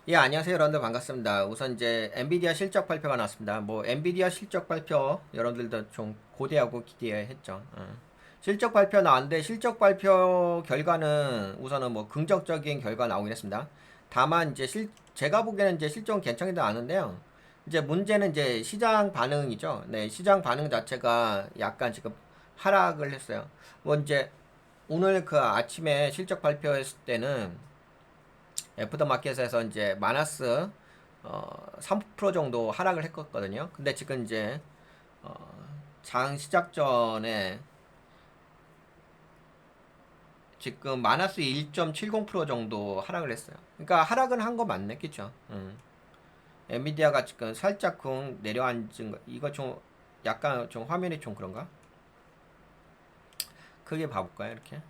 예, 안녕하세요. 여러분들 반갑습니다. 우선 이제 엔비디아 실적 발표가 나왔습니다. 뭐 엔비디아 실적 발표 여러분들도 좀 고대하고 기대했죠. 실적 발표 나왔는데 실적 발표 결과는 우선은 뭐 긍정적인 결과 나오긴 했습니다. 다만 이제 제가 보기에는 이제 실적은 괜찮게 나왔는데요. 이제 문제는 이제 시장 반응이죠. 네, 시장 반응 자체가 약간 지금 하락을 했어요. 뭐 이제 오늘 그 아침에 실적 발표했을 때는 애프터마켓에서 이제 마이너스 3% 정도 하락을 했거든요. 근데 지금 이제 어, 장 시작 전에 지금 마이너스 1.70% 정도 하락을 했어요. 그러니까 하락은 한 거 맞네, 그죠? 엔비디아가 지금 살짝 내려앉은 거, 이거 좀 약간 좀 화면이 좀 그런가? 크게 봐볼까요, 이렇게?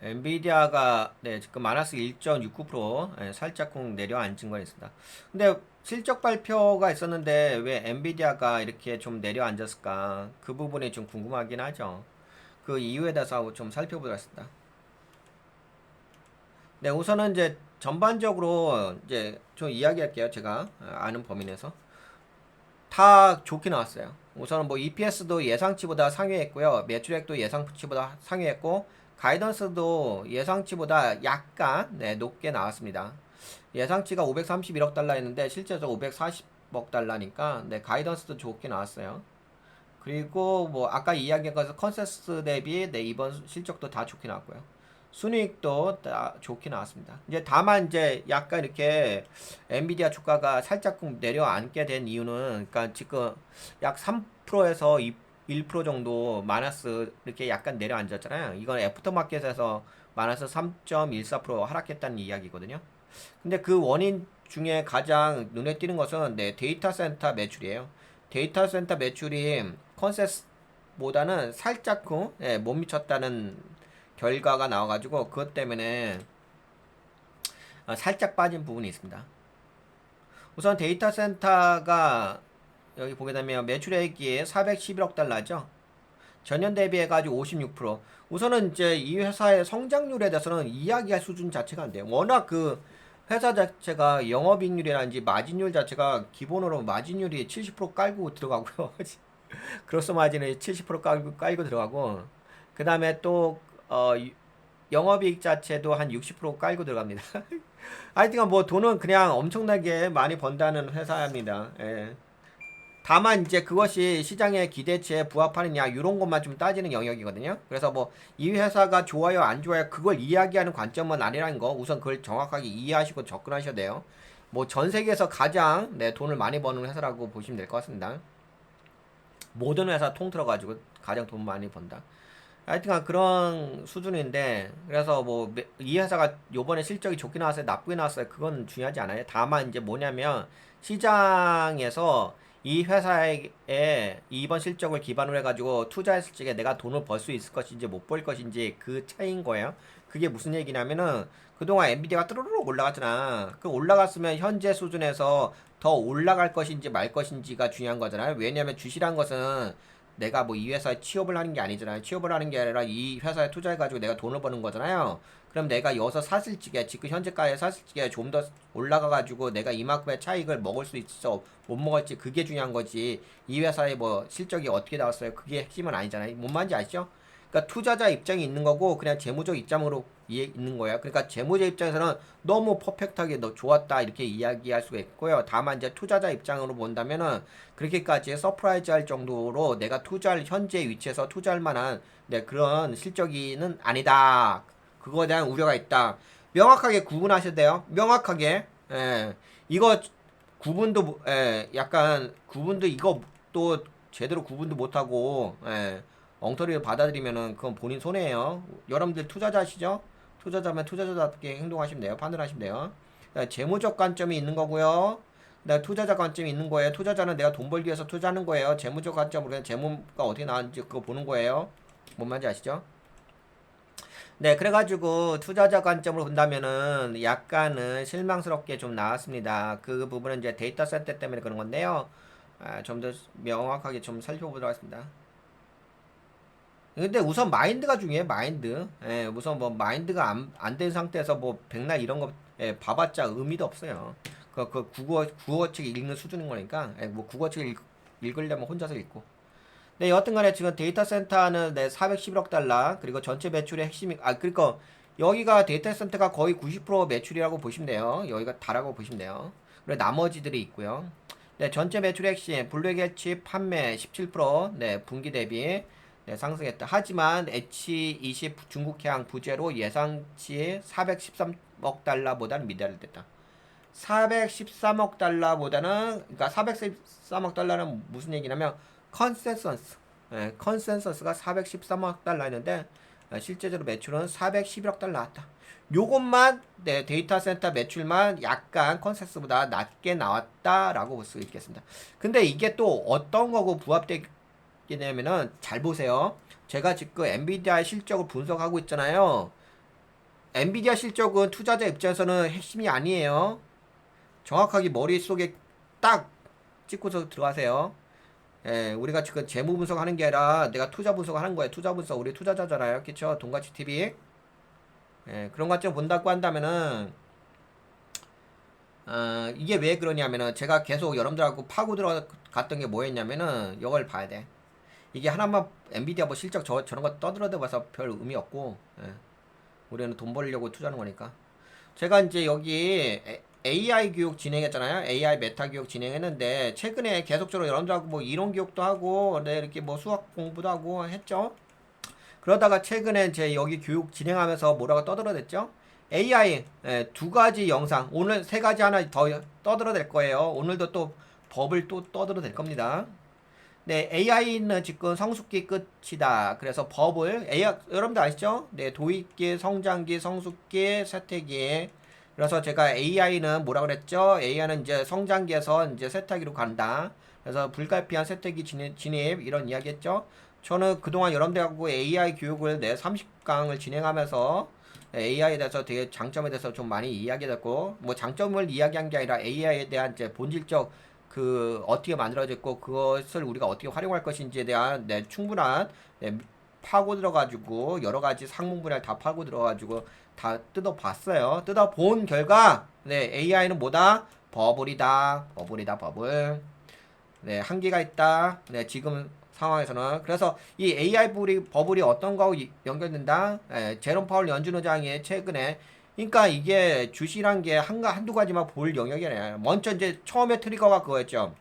엔비디아가 네, 지금 마이너스 1.69% 살짝 내려앉은 거 있습니다. 근데 실적 발표가 있었는데 왜 엔비디아가 이렇게 좀 내려앉았을까? 그 부분이 좀 궁금하긴 하죠. 그 이유에 대해서 좀 살펴보도록 하겠습니다. 네, 우선은 이제 전반적으로 이제 좀 이야기할게요. 제가 아는 범위 내에서. 다 좋게 나왔어요. 우선 뭐 EPS도 예상치보다 상회했고요. 매출액도 예상치보다 상회했고 가이던스도 예상치보다 약간 높게 나왔습니다. 예상치가 531억 달러였는데 실제적으로 540억 달러니까 가이던스도 좋게 나왔어요. 그리고 뭐 아까 이야기한 것은 컨센서스 대비 이번 실적도 다 좋게 나왔고요. 순이익도 다 좋게 나왔습니다. 이제 다만 이제 약간 이렇게 엔비디아 주가가 살짝 내려앉게 된 이유는 그러니까 지금 약 3%에서 1% 정도 마이너스 이렇게 약간 내려앉았잖아요. 이건 애프터마켓에서 마이너스 3.14% 하락했다는 이야기거든요. 근데 그 원인 중에 가장 눈에 띄는 것은 데이터 센터 매출이에요. 데이터 센터 매출이 컨센서스보다는 살짝 못 미쳤다는 결과가 나와가지고 그것 때문에 살짝 빠진 부분이 있습니다. 우선 데이터 센터가 여기 보게 되면 매출액이 411억 달러죠. 전년 대비해가지고 56%. 우선은 이제 이 회사의 성장률에 대해서는 이야기할 수준 자체가 안 돼요. 워낙 그 회사 자체가 영업이익률이라든지 마진율 자체가 기본으로 마진율이 70% 깔고 들어가고요. 그로스 마진이 70% 깔고 들어가고 그 다음에 또 영업이익 자체도 한 60% 깔고 들어갑니다. 하여튼간 뭐 돈은 그냥 엄청나게 많이 번다는 회사입니다. 예. 다만 이제 그것이 시장의 기대치에 부합하느냐 이런 것만 좀 따지는 영역이거든요. 그래서 뭐 이 회사가 좋아요 안 좋아요 그걸 이야기하는 관점은 아니라는 거 우선 그걸 정확하게 이해하시고 접근하셔야 돼요. 뭐 전 세계에서 가장 돈을 많이 버는 회사라고 보시면 될 것 같습니다. 모든 회사 통틀어 가지고 가장 돈 많이 번다. 하여튼간 그런 수준인데 그래서 뭐 이 회사가 요번에 실적이 좋게 나왔어요 나쁘게 나왔어요 그건 중요하지 않아요. 다만 이제 뭐냐면 시장에서 이 회사에 이번 실적을 기반으로 해가지고 투자했을 적에 내가 돈을 벌 수 있을 것인지 못 벌 것인지 그 차이인 거예요. 그게 무슨 얘기냐면은 그동안 엔비디아가 뚜루룩 올라갔잖아. 그 올라갔으면 현재 수준에서 더 올라갈 것인지 말 것인지가 중요한 거잖아요. 왜냐면 주식이란 것은 내가 뭐 이 회사에 취업을 하는 게 아니잖아요. 취업을 하는 게 아니라 이 회사에 투자해가지고 내가 돈을 버는 거잖아요. 그럼 내가 여기서 샀을 적에 지금 현재가에 샀을 적에 좀 더 올라가가지고 내가 이만큼의 차익을 먹을 수 있어 못 먹을지 그게 중요한 거지. 이 회사의 뭐 실적이 어떻게 나왔어요? 그게 핵심은 아니잖아요. 뭔 말인지 아시죠? 그러니까 투자자 입장이 있는 거고 그냥 재무적 입장으로 이해 있는 거예요. 그러니까 재무자 입장에서는 너무 퍼펙트하게 너 좋았다 이렇게 이야기할 수가 있고요. 다만 이제 투자자 입장으로 본다면은 그렇게까지 서프라이즈 할 정도로 내가 투자할 현재 위치에서 투자할 만한 그런 실적이는 아니다. 그거에 대한 우려가 있다. 명확하게 구분하셔야 돼요. 명확하게. 예. 이거 약간 구분도 이거 또 제대로 구분도 못하고 엉터리를 받아들이면은 그건 본인 손해예요. 여러분들 투자자시죠? 투자자면 투자자답게 행동하시면 돼요. 판단하시면 돼요. 재무적 관점이 있는 거고요. 나 투자자 관점이 있는 거예요. 투자자는 내가 돈 벌기 위해서 투자하는 거예요. 재무적 관점으로 그냥 재무가 어떻게 나왔는지 그거 보는 거예요. 뭔 말인지 아시죠? 네, 그래가지고 투자자 관점으로 본다면은 약간은 실망스럽게 좀 나왔습니다. 그 부분은 이제 데이터 센터 때문에 그런 건데요. 좀 더 명확하게 좀 살펴보도록 하겠습니다. 근데 우선 마인드가 중요해, 마인드. 예, 우선 뭐 마인드가 안 된 상태에서 뭐 백날 이런 거 예, 봐봤자 의미도 없어요. 그 국어책 읽는 수준인 거니까. 예, 뭐 국어책 읽으려면 혼자서 읽고. 네, 여하튼 간에 지금 데이터 센터는 네, 411억 달러, 그리고 전체 매출의 핵심이, 그러니까 여기가 데이터 센터가 거의 90% 매출이라고 보시면 돼요. 여기가 다라고 보시면 돼요. 그리고 나머지들이 있고요. 네, 전체 매출의 핵심, 블루게치 판매 17%, 네, 분기 대비 네, 상승했다. 하지만 H20 중국해양 부재로 예상치 413억 달러보다는 미달됐다. 413억 달러보다는, 그러니까 413억 달러는 무슨 얘기냐면 컨센서스, 예, 컨센서스가 413억 달러 했는데 실제적으로 매출은 411억 달러 나왔다. 요것만 네, 데이터 센터 매출만 약간 컨센서스보다 낮게 나왔다라고 볼 수 있겠습니다. 근데 이게 또 어떤 거고 부합되냐면은 잘 보세요. 제가 지금 엔비디아의 실적을 분석하고 있잖아요. 엔비디아 실적은 투자자 입장에서는 핵심이 아니에요. 정확하게 머릿속에 딱 찍고서 들어가세요. 예, 우리가 지금 재무 분석하는 게 아니라 내가 투자 분석하는 거예요. 투자 분석, 우리 투자자잖아요. 그쵸? 돈가치 TV. 예, 그런 관점 본다고 한다면은 이게 왜 그러냐면은 제가 계속 여러분들하고 파고 들어갔던 게 뭐였냐면은 이걸 봐야 돼. 이게 하나만 엔비디아 뭐 실적 저런 거 떠들어대 봐서 별 의미 없고, 예, 우리는 돈 벌려고 투자하는 거니까. 제가 이제 여기 AI 교육 진행했잖아요. AI 메타 교육 진행했는데 최근에 계속적으로 여러분들하고 뭐 이론 교육도 하고 네, 이렇게 뭐 수학 공부도 하고 했죠. 그러다가 최근에 제 여기 교육 진행하면서 뭐라고 떠들어댔죠? AI 두 가지 영상, 오늘 세 가지 하나 더 떠들어댈 거예요. 오늘도 또 법을 또 떠들어댈 겁니다. 네, AI는 지금 성숙기 끝이다. 그래서 법을 AI, 여러분들 아시죠? 네, 도입기, 성장기, 성숙기, 쇠퇴기. 그래서 제가 AI는 뭐라 그랬죠? AI는 이제 성장기에서 이제 쇠퇴기로 간다. 그래서 불가피한 쇠퇴기 진입 이런 이야기 했죠? 저는 그동안 여러분들하고 AI 교육을 네, 30강을 진행하면서 AI에 대해서 되게 장점에 대해서 좀 많이 이야기했고, 뭐 장점을 이야기한 게 아니라 AI에 대한 이제 본질적 그 어떻게 만들어졌고 그것을 우리가 어떻게 활용할 것인지에 대한 네, 충분한 네, 파고 들어가지고 여러 가지 상문 분야를 다 파고 들어가지고 다 뜯어봤어요. 뜯어본 결과 네, AI는 뭐다? 버블이다. 버블이다. 버블. 네, 한계가 있다. 네, 지금 상황에서는. 그래서 이 AI 버블이 어떤 거하고 연결된다? 제롬 파월 연준 의장이 최근에, 그러니까 이게 주식이란 게 한두 가지만 볼 영역이 아니라, 먼저 이제 처음에 트리거가 그거였죠.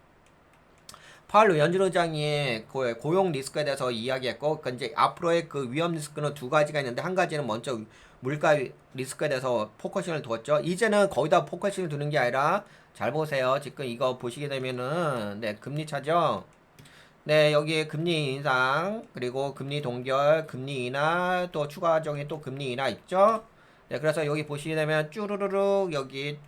파월 연준 의장이 그 고용 리스크에 대해서 이야기했고, 그 이제 앞으로의 그 위험 리스크는 두 가지가 있는데, 한 가지는 먼저 물가 리스크에 대해서 포커싱을 두었죠. 이제는 거기다 포커싱을 두는 게 아니라, 잘 보세요. 지금 이거 보시게 되면은, 네, 금리 차죠? 네, 여기 금리 인상, 그리고 금리 동결, 금리 인하, 또 추가적인 또 금리 인하 있죠? 네, 그래서 여기 보시게 되면 쭈루루룩 여기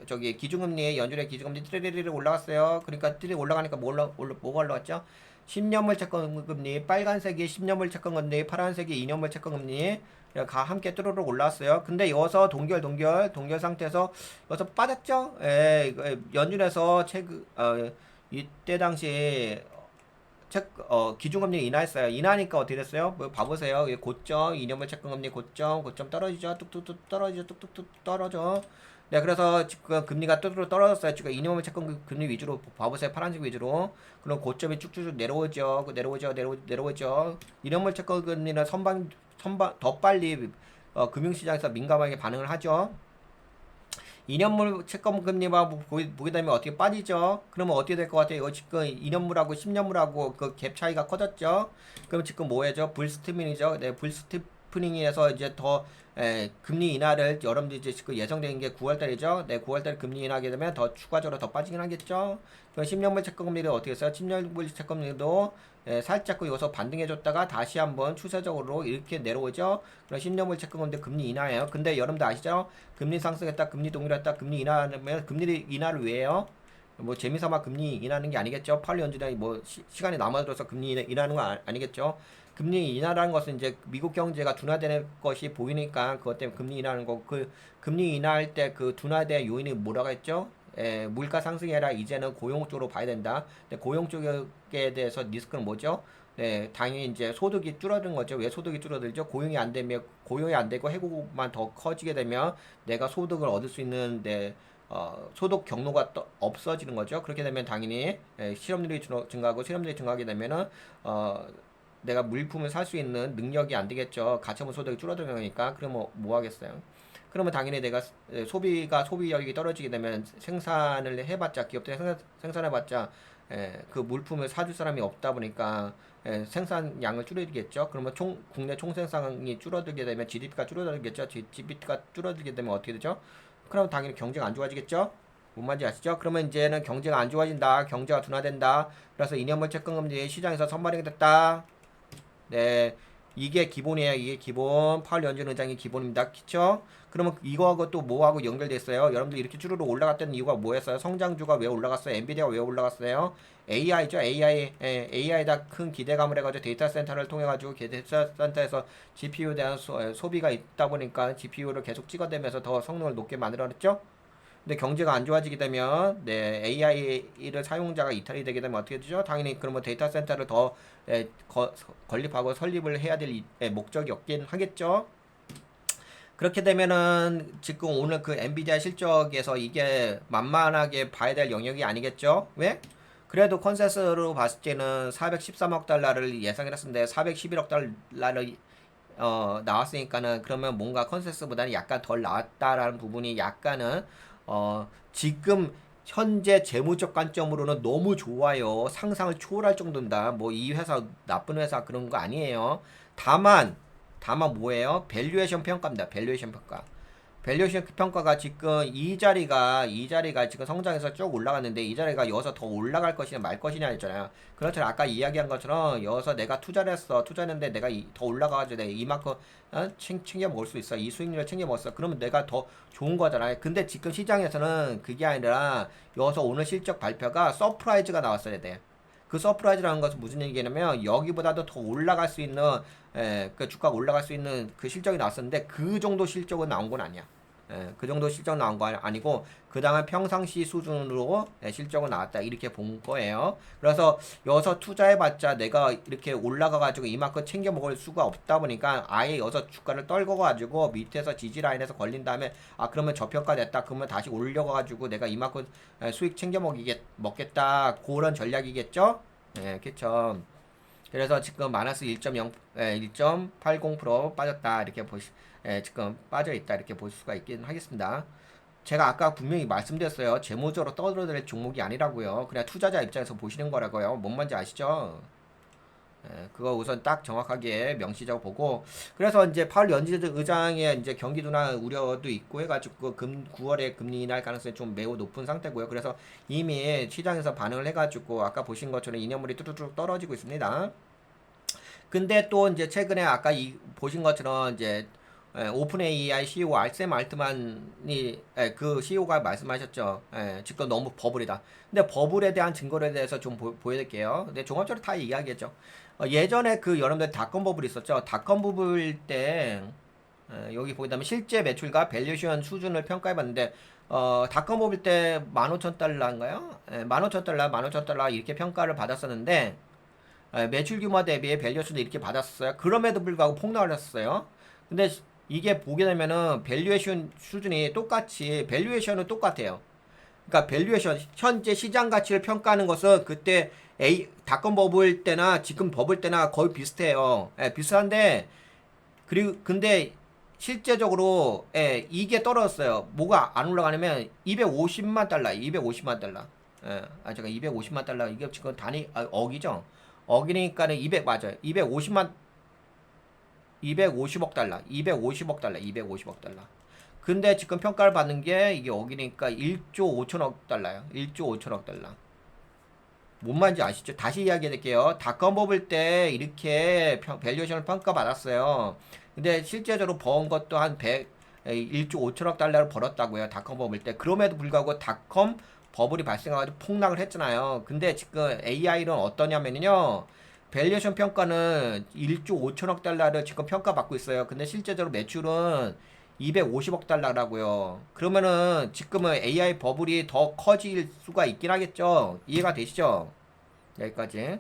저기 기준금리, 연준의 기준금리 띠리리리 올라갔어요. 그러니까 띠리 올라가니까 뭐가 올라갔죠? 10년물 채권금리, 빨간색이 10년물 채권금리, 파란색이 2년물 채권금리 가 함께 뚜루룩 올라왔어요. 근데 여기서 동결 상태에서 여기서 빠졌죠? 예, 연준에서 이때 당시 기준금리 인하했어요. 인하니까 어떻게 됐어요? 뭐 봐보세요. 고점, 2년물 채권금리 고점 떨어지죠. 뚝뚝뚝 떨어지죠. 뚝뚝뚝 떨어져. 네, 그래서 지금 금리가 뚜루루 떨어졌어요. 지금 2년물 채권금리 위주로 봐보세요. 파란색 위주로. 그럼 고점이 쭉쭉쭉 내려오죠. 내려오죠. 2년물 채권금리는 더 빨리 금융시장에서 민감하게 반응을 하죠. 2년물 채권금리만 보게 되면 어떻게 빠지죠? 그러면 어떻게 될 것 같아요? 이거 지금 2년물하고 10년물하고 그 갭 차이가 커졌죠? 그럼 지금 뭐예요? 불스티밍이죠? 네, 불스티프닝에서 이제 더 금리 인하를 여러분들이 이제 지금 예정되는 게 9월달이죠? 네, 9월달 금리 인하하게 되면 더 추가적으로 더 빠지긴 하겠죠? 그럼 10년물 채권금리도 어떻게 했어요? 10년물 채권금리도 살짝 여기서 반등해줬다가 다시 한번 추세적으로 이렇게 내려오죠. 그럼 10년물 채권금리 금리 인하예요. 근데 여러분들 아시죠? 금리 상승했다, 금리 동일했다, 금리 인하하면 금리 인하를 왜 해요? 뭐 재미삼아 금리 인하는 게 아니겠죠. 파월 연준이 뭐 시간이 남아들어서 금리 인하는 건 아니겠죠. 금리 인하라는 것은 이제 미국 경제가 둔화되는 것이 보이니까 그것 때문에 금리 인하하는 거고, 그 금리 인하할 때 그 둔화된 요인이 뭐라고 했죠? 물가 상승이 아니라 이제는 고용 쪽으로 봐야 된다. 근데 고용 쪽에 대해서 리스크는 뭐죠? 네, 당연히 이제 소득이 줄어든 거죠. 왜 소득이 줄어들죠? 고용이 안 되면 고용이 안 되고 해고만 더 커지게 되면 내가 소득을 얻을 수 있는 소득 경로가 또 없어지는 거죠. 그렇게 되면 당연히 실업률이 증가하고 실업률이 증가하게 되면은 어, 내가 물품을 살 수 있는 능력이 안 되겠죠. 가처분 소득이 줄어드는 거니까. 그러면 뭐 하겠어요? 그러면 당연히 내가 소비력이 떨어지게 되면 생산을 해봤자 기업들이 생산해봤자 그 물품을 사줄 사람이 없다 보니까 생산량을 줄이겠죠. 그러면 국내 총생산이 줄어들게 되면 GDP가 줄어들겠죠. GDP가 줄어들게 되면 어떻게 되죠? 그럼 당연히 경제가 안 좋아지겠죠. 뭔 말인지 아시죠? 그러면 이제는 경제가 안 좋아진다. 경제가 둔화된다. 그래서 이념물 채권금리 시장에서 선발이 됐다. 네, 이게 기본이에요. 이게 기본. 파월 연준 의장이 기본입니다. 그쵸? 그러면 이거하고 또 뭐하고 연결돼 있어요? 여러분들 이렇게 주르륵 올라갔던 이유가 뭐였어요? 성장주가 왜 올라갔어요? 엔비디아가 왜 올라갔어요? AI죠. AI에다 큰 기대감을 해가지고 데이터 센터를 통해가지고 데이터 센터에서 GPU에 대한 소비가 있다 보니까 GPU를 계속 찍어대면서 더 성능을 높게 만들어냈죠? 근데 경제가 안 좋아지게 되면 AI를 사용자가 이탈이 되게 되면 어떻게 되죠? 당연히 그러면 데이터 센터를 더 건립하고 설립을 해야 될 목적이 없긴 하겠죠. 그렇게 되면은 지금 오늘 그 엔비디아 실적에서 이게 만만하게 봐야 될 영역이 아니겠죠? 왜? 그래도 컨센서스로 봤을 때는 413억 달러를 예상했었는데 411억 달러를 나왔으니까는 그러면 뭔가 컨센서스보다는 약간 덜 나왔다라는 부분이 약간은 지금 현재 재무적 관점으로는 너무 좋아요. 상상을 초월할 정도입니다. 뭐 이 회사 나쁜 회사 그런 거 아니에요. 다만 뭐예요? 밸류에이션 평가입니다. 밸류에이션 평가. 밸류에이션 평가가 지금 이 자리가 지금 성장해서 쭉 올라갔는데 이 자리가 여기서 더 올라갈 것이냐 말 것이냐 했잖아요. 그렇잖아요. 아까 이야기한 것처럼 여기서 내가 투자했는데 내가 더 올라가가지고 내가 이만큼 챙겨 먹을 수 있어. 이 수익률을 챙겨 먹었어. 그러면 내가 더 좋은 거잖아요. 근데 지금 시장에서는 그게 아니라 여기서 오늘 실적 발표가 서프라이즈가 나왔어야 돼. 그 서프라이즈라는 것은 무슨 얘기냐면 여기보다도 더 올라갈 수 있는 그 주가가 올라갈 수 있는 그 실적이 나왔었는데 그 정도 실적은 나온 건 아니야. 그 정도 실적 나온 거 아니고 그 다음에 평상시 수준으로 실적은 나왔다 이렇게 본 거예요. 그래서 여기서 투자해봤자 내가 이렇게 올라가가지고 이만큼 챙겨 먹을 수가 없다 보니까 아예 여기서 주가를 떨궈가지고 밑에서 지지 라인에서 걸린 다음에 그러면 저평가 됐다 그러면 다시 올려가지고 내가 이만큼 수익 챙겨 먹겠다 그런 전략이겠죠? 그쵸. 그래서 지금 마이너스 1.80% 빠졌다 이렇게 지금 빠져 있다 이렇게 볼 수가 있긴 하겠습니다. 제가 아까 분명히 말씀드렸어요. 재무적으로 떠들어댈 종목이 아니라고요. 그냥 투자자 입장에서 보시는 거라고요. 뭔 말인지 아시죠? 그거 우선 딱 정확하게 명시적으로 보고 그래서 이제 파월 연준 의장의 이제 경기 둔화 우려도 있고 해가지고 9월에 금리 인하할 가능성이 좀 매우 높은 상태고요. 그래서 이미 시장에서 반응을 해가지고 아까 보신 것처럼 이념물이 뚜루뚜루 떨어지고 있습니다. 근데 또 이제 최근에 아까 보신 것처럼 이제 오픈 AI CEO 알셈 알트만이 그 CEO가 말씀하셨죠. 지금 너무 버블이다. 근데 버블에 대한 증거에 대해서 좀 보여드릴게요. 근데 종합적으로 다 이야기했죠. 예전에 그 여러분들 닷컴 버블 있었죠. 닷컴 버블 때 여기 보시면 실제 매출과 밸류에이션 수준을 평가해봤는데 닷컴 버블 때 15,000달러인가요? 15,000달러, 15,000달러 이렇게 평가를 받았었는데 매출 규모 대비해 밸류에이션도 이렇게 받았어요. 그럼에도 불구하고 폭락을 했었어요. 근데 이게 보게 되면은 밸류에이션 수준이 밸류에이션은 똑같아요. 그러니까 밸류에이션 현재 시장 가치를 평가하는 것은 그때 닷컴 버블 때나 지금 버블 때나 거의 비슷해요. 비슷한데 그리고 근데 실제적으로 이게 떨어졌어요. 뭐가 안 올라가냐면 250만 달러, 250만 달러. 잠깐 250만 달러 이게 지금 억이죠. 억이니까는 200 맞아요. 250억 달러, 250억 달러, 250억 달러. 근데 지금 평가를 받는 게 이게 억이니까 1조 5천억 달러요. 1조 5천억 달러. 뭔 말인지 아시죠? 다시 이야기해 드릴게요. 닷컴 버블 때 이렇게 밸류에이션을 평가받았어요. 근데 실제적으로 번 것도 한 1조 5천억 달러를 벌었다고요. 닷컴 버블 때. 그럼에도 불구하고 닷컴 버블이 발생해가지고 폭락을 했잖아요. 근데 지금 AI는 어떠냐면요. 밸류에이션 평가는 1조 5천억 달러를 지금 평가받고 있어요. 근데 실제적으로 매출은 250억 달러라고요. 그러면은 지금은 AI 버블이 더 커질 수가 있긴 하겠죠. 이해가 되시죠? 여기까지.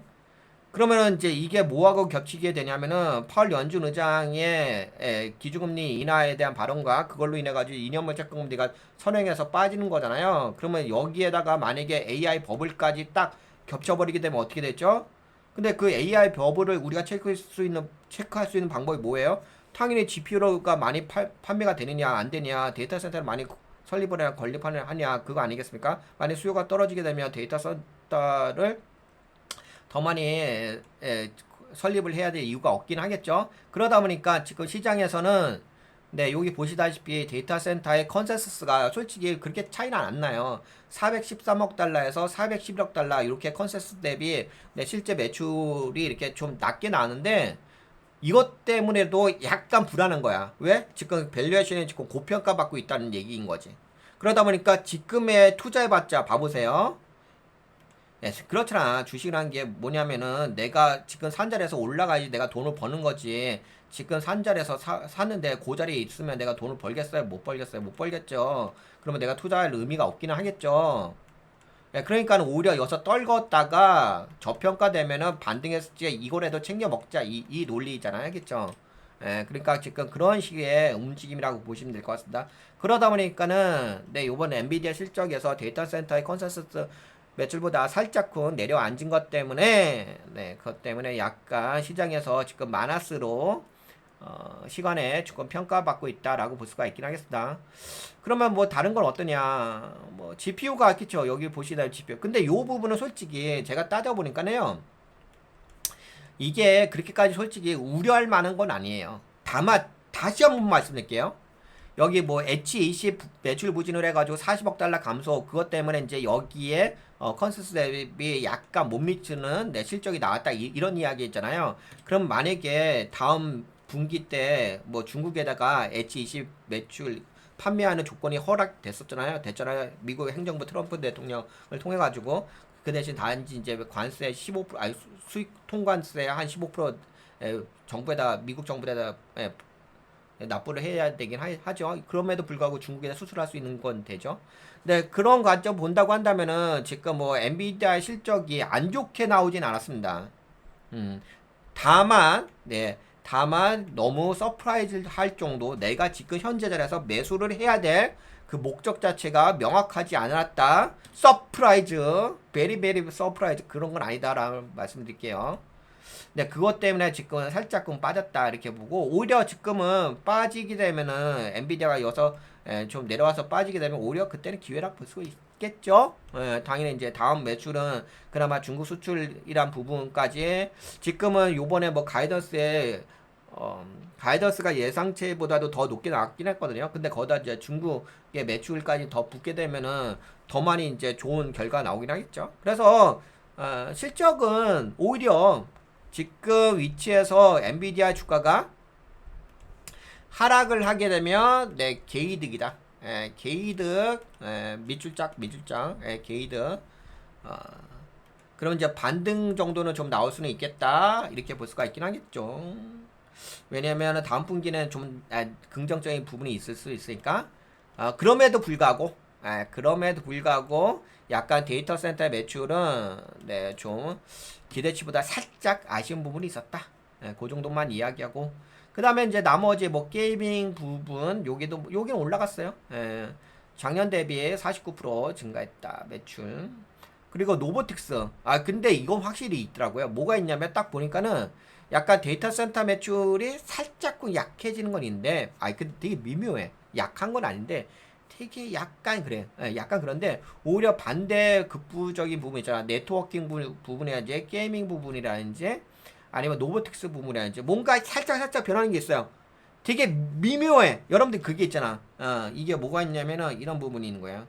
그러면은 이제 이게 뭐하고 겹치게 되냐면은 펄 연준 의장의 기준금리 인하에 대한 발언과 그걸로 인해 가지고 2년물 채권금리가 선행해서 빠지는 거잖아요. 그러면 여기에다가 만약에 AI 버블까지 딱 겹쳐버리게 되면 어떻게 되죠? 근데 그 AI 버블을 우리가 체크할 수 있는 방법이 뭐예요? 당연히 GPU가 많이 판매가 되느냐 안 되느냐, 데이터 센터를 많이 설립을 해야 건립하느냐 하냐, 그거 아니겠습니까? 만약 수요가 떨어지게 되면 데이터 센터를 더 많이 설립을 해야 될 이유가 없긴 하겠죠. 그러다 보니까 지금 시장에서는 네, 여기 보시다시피 데이터 센터의 컨센서스가 솔직히 그렇게 차이는 안 나요. 413억 달러에서 411억 달러 이렇게 컨센서스 대비 네, 실제 매출이 이렇게 좀 낮게 나는데 이것 때문에도 약간 불안한 거야. 왜? 지금 밸류에이션이 지금 고평가 받고 있다는 얘기인 거지. 그러다 보니까 지금의 투자해봤자 봐보세요. 예, 그렇잖아. 주식이라는 게 뭐냐면은 내가 지금 산 자리에서 올라가야지 내가 돈을 버는 거지. 지금 산 자리에서 샀는데 그 자리에 있으면 내가 돈을 벌겠어요? 못 벌겠어요? 못 벌겠죠. 그러면 내가 투자할 의미가 없기는 하겠죠. 예, 그러니까 오히려 여기서 떨궜다가 저평가되면은 반등했을 때 이거라도 챙겨 먹자. 이 논리잖아요. 알겠죠? 예, 그러니까 지금 그런 식의 움직임이라고 보시면 될 것 같습니다. 그러다 보니까는 네, 요번 엔비디아 실적에서 데이터 센터의 컨센서스 매출보다 살짝쿵 내려앉은 것 때문에 네, 그것 때문에 약간 시장에서 지금 마이너스로 시간에 조금 평가받고 있다라고 볼 수가 있긴 하겠습니다. 그러면 뭐 다른 건 어떠냐? 뭐 GPU가 있겠죠. 여기 보시다 GPU. 근데 요 부분은 솔직히 제가 따져보니까요. 이게 그렇게까지 솔직히 우려할 만한 건 아니에요. 다만 다시 한번 말씀드릴게요. 여기 뭐 H20 매출 부진을 해가지고 40억 달러 감소 그것 때문에 이제 여기에 컨센서스 대비 약간 못 미치는 내 실적이 나왔다 이런 이야기 있잖아요. 그럼 만약에 다음 분기 때 뭐 중국에다가 H20 매출 판매하는 조건이 허락됐었잖아요. 됐잖아요. 미국 행정부 트럼프 대통령을 통해 가지고 그 대신 단지 이제 관세 15% 아니 수익 통관세 한 15% 정부에다 미국 정부에다 납부를 해야 되긴 하죠. 그럼에도 불구하고 중국에다 수출할 수 있는 건 되죠. 네, 그런 관점 본다고 한다면은 지금 뭐 엔비디아 실적이 안 좋게 나오진 않았습니다. 음, 다만 너무 서프라이즈 할 정도 내가 지금 현재 자리에서 매수를 해야 될 그 목적 자체가 명확하지 않았다. 서프라이즈, 베리 서프라이즈 그런 건 아니다라고 말씀드릴게요. 네, 그것 때문에 지금은 살짝금 빠졌다 이렇게 보고 오히려 지금은 빠지게 되면은 엔비디아가 여서 좀 내려와서 빠지게 되면 오히려 그때는 기회라고 볼 수 있겠죠. 당연히 이제 다음 매출은 그나마 중국 수출이란 부분까지 지금은 요번에 뭐 가이던스가 예상치보다도 더 높게 나왔긴 했거든요. 근데 거기다 이제 중국의 매출까지 더 붙게 되면은 더 많이 이제 좋은 결과가 나오긴 하겠죠. 그래서 실적은 오히려 지금 위치에서 엔비디아 주가가 하락을 하게 되면 네, 개이득이다. 개이득, 밑줄짝, 개이득. 그럼 이제 반등 정도는 좀 나올 수는 있겠다. 이렇게 볼 수가 있긴 하겠죠. 왜냐면 다음 분기는 좀 긍정적인 부분이 있을 수 있으니까. 그럼에도 불구하고 약간 데이터 센터 매출은 네, 좀 기대치보다 살짝 아쉬운 부분이 있었다. 그 정도만 이야기하고 그 다음에 이제 나머지 뭐 게이밍 부분 여기는 올라갔어요. 작년 대비 49% 증가했다 매출. 그리고 노보틱스 근데 이건 확실히 있더라고요. 뭐가 있냐면 딱 보니까는 약간 데이터 센터 매출이 살짝 약해지는 건 있는데 근데 되게 미묘해. 약한 건 아닌데 되게 약간 그래. 약간 그런데 오히려 반대 극부적인 부분 있잖아. 네트워킹 부분이라든지 게이밍 부분이라든지 아니면 노보틱스 부분이라든지 뭔가 살짝 변하는 게 있어요. 되게 미묘해. 여러분들 그게 있잖아. 이게 뭐가 있냐면은 이런 부분이 있는 거예요.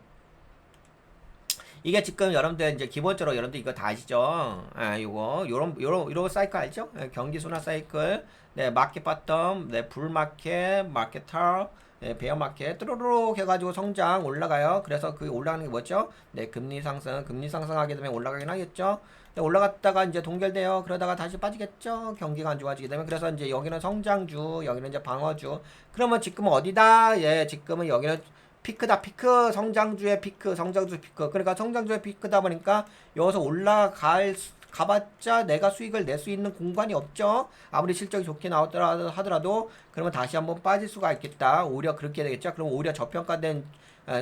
이게 지금 여러분들 이제 기본적으로 여러분들 이거 다 아시죠? 요런 사이클 알죠? 경기 순환 사이클, 네, 마켓 바텀, 네, 불 마켓, 마켓 탑, 네, 베어 마켓, 뚜루룩 해가지고 성장 올라가요. 그래서 그 올라가는 게 뭐죠? 네, 금리 상승하게 되면 올라가긴 하겠죠? 네, 올라갔다가 이제 동결돼요. 그러다가 다시 빠지겠죠? 경기가 안 좋아지게 되면. 그래서 이제 여기는 성장주, 여기는 이제 방어주. 그러면 지금은 어디다? 예, 지금은 여기는 피크다 피크 성장주의 피크 그러니까 성장주의 피크다 보니까 여기서 올라갈 가봤자 내가 수익을 낼 수 있는 공간이 없죠. 아무리 실적이 좋게 나오더라도 하더라도 그러면 다시 한번 빠질 수가 있겠다. 오히려 그렇게 되겠죠. 그럼 오히려 저평가된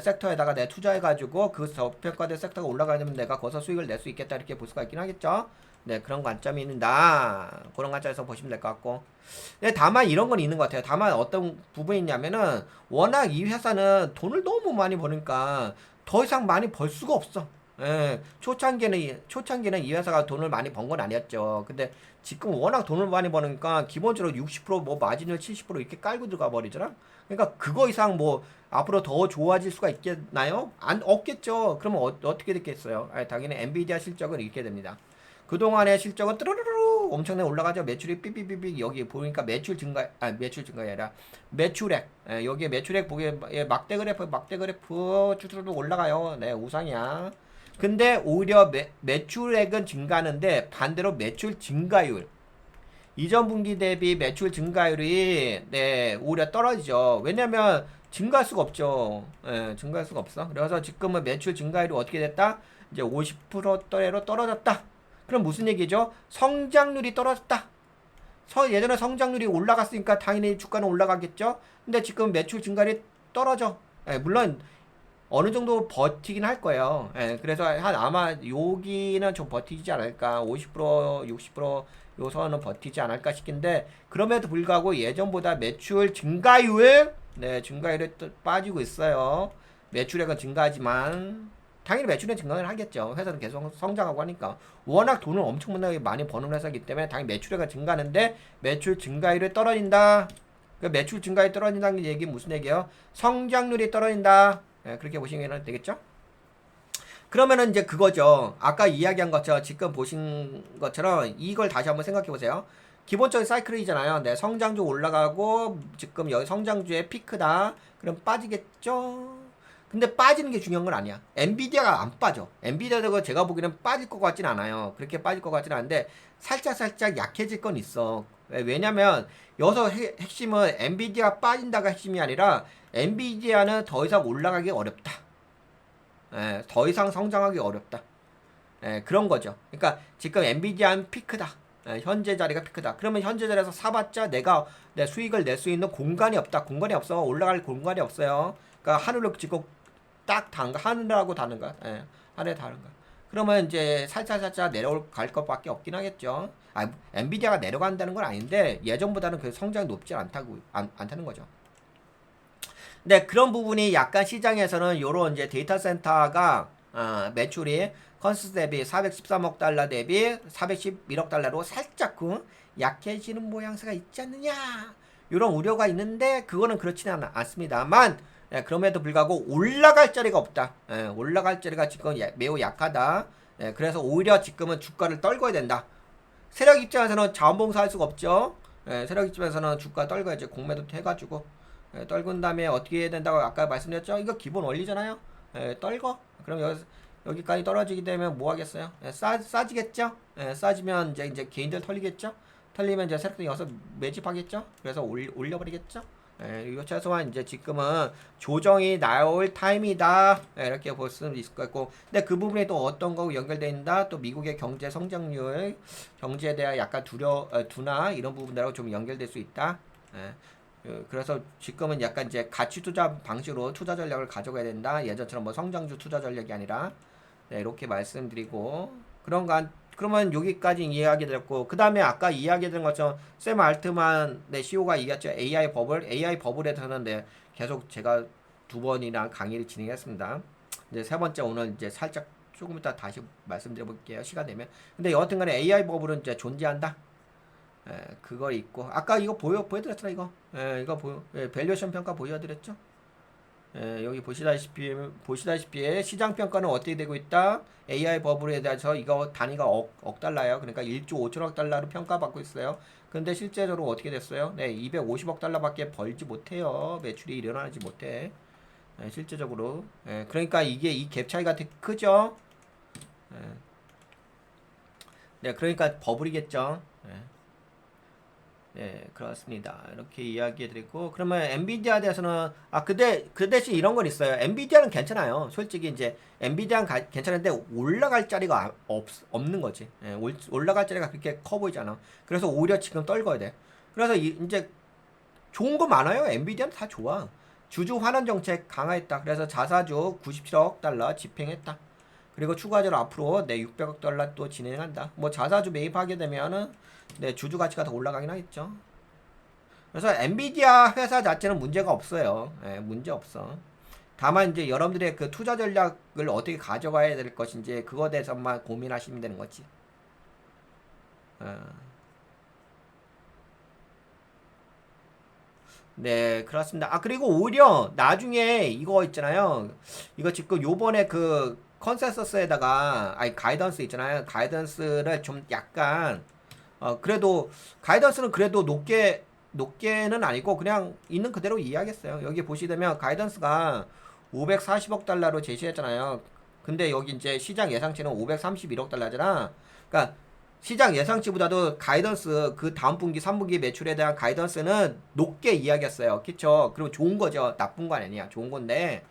섹터에다가 내가 투자해가지고 그 저평가된 섹터가 올라가면 내가 거기서 수익을 낼 수 있겠다 이렇게 볼 수가 있긴 하겠죠. 네, 그런 관점이 있다. 그런 관점에서 보시면 될 것 같고. 네, 다만 이런 건 있는 것 같아요. 다만 어떤 부분이 있냐면은 워낙 이 회사는 돈을 너무 많이 버니까 더 이상 많이 벌 수가 없어. 예, 초창기는 이 회사가 돈을 많이 번 건 아니었죠. 근데 지금 워낙 돈을 많이 버니까 기본적으로 60%뭐 마진율 70% 이렇게 깔고 들어가 버리잖아. 그러니까 그거 이상 뭐 앞으로 더 좋아질 수가 있겠나요? 없겠죠. 그러면 어떻게 됐겠어요? 당연히 엔비디아 실적은 이렇게 됩니다. 그동안의 실적은 뚜루루루 엄청나게 올라가죠. 매출이 삐삐삐삐 여기 보니까 매출 증가가 아니라 매출액. 여기에 매출액 보기에 막대 그래프 쭈쭈루 올라가요. 네, 우상이야. 근데 오히려 매출액은 증가하는데 반대로 매출 증가율 이전 분기 대비 매출 증가율이 네 오히려 떨어지죠. 왜냐면 증가할 수가 없죠. 예, 증가할 수가 없어. 그래서 지금은 매출 증가율이 어떻게 됐다? 이제 50%대로 떨어졌다. 그럼 무슨 얘기죠? 성장률이 떨어졌다. 예전에 성장률이 올라갔으니까 당연히 주가는 올라가겠죠. 근데 지금 매출 증가율이 떨어져. 예, 물론 어느 정도 버티긴 할 거예요. 예, 그래서 아마 여기는 좀 버티지 않을까. 50%, 60% 요선은 버티지 않을까 싶긴데 그럼에도 불구하고 예전보다 매출 증가율 네, 증가율이 또 빠지고 있어요. 매출액은 증가하지만 당연히 매출액 증가를 하겠죠. 회사는 계속 성장하고 하니까 워낙 돈을 엄청나게 많이 버는 회사이기 때문에 당연히 매출액은 증가하는데 매출 증가율이 떨어진다. 그 매출 증가율이 떨어진다는 얘기 무슨 얘기예요? 성장률이 떨어진다. 예, 그렇게 보시면 되겠죠? 그러면은 이제 그거죠. 아까 이야기한 것처럼 지금 보신 것처럼 이걸 다시 한번 생각해 보세요. 기본적인 사이클이잖아요. 네, 성장주 올라가고 지금 여기 성장주의 피크다. 그럼 빠지겠죠? 근데 빠지는 게 중요한 건 아니야. 엔비디아가 안 빠져. 엔비디아도 제가 보기에는 빠질 것 같진 않아요. 그렇게 빠질 것 같진 않은데 살짝 약해질 건 있어. 왜냐면 여기서 핵심은 엔비디아가 빠진다가 핵심이 아니라 엔비디아는 더 이상 올라가기 어렵다. 예, 더 이상 성장하기 어렵다. 예, 그런 거죠. 그러니까 지금 엔비디아는 피크다. 예, 현재 자리가 피크다. 그러면 현재 자리에서 사봤자 내가 내 수익을 낼 수 있는 공간이 없다. 공간이 없어. 올라갈 공간이 없어요. 그러니까 하늘로 지금 딱 하늘하고 다른 거야. 예, 하늘에 다른 거야. 그러면 이제 살짝 내려갈 것밖에 없긴 하겠죠. 엔비디아가 내려간다는 건 아닌데 예전보다는 그 성장이 높지 않다는 거죠. 네, 그런 부분이 약간 시장에서는 요런 이제 데이터 센터가 매출이 컨센서스 대비 413억 달러 대비 411억 달러로 살짝 약해지는 모양새가 있지 않느냐 요런 우려가 있는데 그거는 그렇지는 않습니다만 그럼에도 불구하고 올라갈 자리가 없다. 올라갈 자리가 지금 매우 약하다. 그래서 오히려 지금은 주가를 떨궈야 된다. 세력 입장에서는 자원봉사 할 수가 없죠. 세력 입장에서는 주가 떨궈야지. 공매도 해가지고 떨군 다음에 어떻게 해야 된다고 아까 말씀드렸죠? 이거 기본 원리잖아요. 떨궈. 그럼 여기까지 떨어지게 되면 뭐 하겠어요? 싸지겠죠? 싸지면 이제 개인들 털리겠죠? 털리면 이제 세력들이 여기서 매집하겠죠? 그래서 올려버리겠죠? 이거 최소한 이제 지금은 조정이 나올 타임이다. 이렇게 볼 수 있을 것 같고. 근데 그 부분이 또 어떤 거고 연결되어 있다? 또 미국의 경제 성장률, 경제에 대한 약간 두나 이런 부분들하고 좀 연결될 수 있다. 그래서 지금은 약간 이제 가치 투자 방식으로 투자 전략을 가져가야 된다. 예전처럼 뭐 성장주 투자 전략이 아니라 이렇게 말씀드리고 그러면 여기까지 이야기 드렸고 그 다음에 아까 이야기 드린 것처럼 샘 알트만 CEO가 얘기했죠. AI 버블에 대해서는 계속 제가 2번이나 강의를 진행했습니다. 이제 세 번째 오늘 이제 살짝 조금 이따 다시 말씀드려 볼게요. 시간 되면. 근데 여하튼간에 AI 버블은 이제 존재한다. 그거 있고 아까 이거 보여드렸잖아 이거. 이거 밸류에이션 평가 보여드렸죠. 여기 보시다시피 시장 평가는 어떻게 되고 있다. AI 버블에 대해서 이거 단위가 억 달러예요. 그러니까 1조 5천억 달러로 평가받고 있어요. 근데 실제적으로 어떻게 됐어요? 네, 250억 달러밖에 벌지 못해요. 매출이 일어나지 못해. 실제적으로. 그러니까 이게 이 갭 차이가 되게 크죠. 네, 그러니까 버블이겠죠. 네, 그렇습니다. 이렇게 이야기해 드리고, 그러면 엔비디아에 대해서는, 근데, 그 대신 이런 건 있어요. 엔비디아는 괜찮아요. 솔직히 이제, 엔비디아는 괜찮은데, 올라갈 자리가 없는 거지. 예, 올라갈 자리가 그렇게 커 보이지 않아. 그래서 오히려 지금 떨궈야 돼. 그래서 이제, 좋은 거 많아요. 엔비디아는 다 좋아. 주주 환원 정책 강화했다. 그래서 자사주 97억 달러 집행했다. 그리고 추가적으로 앞으로 내 600억 달러 또 진행한다. 뭐 자사주 매입하게 되면은 내 주주 가치가 더 올라가긴 하겠죠. 그래서 엔비디아 회사 자체는 문제가 없어요. 예, 문제 없어. 다만 이제 여러분들의 그 투자 전략을 어떻게 가져가야 될 것인지 그거에 대해서만 고민하시면 되는 거지. 어. 네, 그렇습니다. 그리고 오히려 나중에 이거 있잖아요. 이거 지금 요번에 그 컨센서스에다가, 가이던스 있잖아요. 가이던스를 좀 약간, 그래도, 가이던스는 그래도 높게는 아니고 그냥 있는 그대로 이해하겠어요. 여기 보시면 가이던스가 540억 달러로 제시했잖아요. 근데 여기 이제 시장 예상치는 531억 달러잖아. 그러니까 시장 예상치보다도 가이던스 그 다음 분기 3분기 매출에 대한 가이던스는 높게 이야기했어요. 그쵸? 그리고 좋은 거죠. 나쁜 거 아니야. 좋은 건데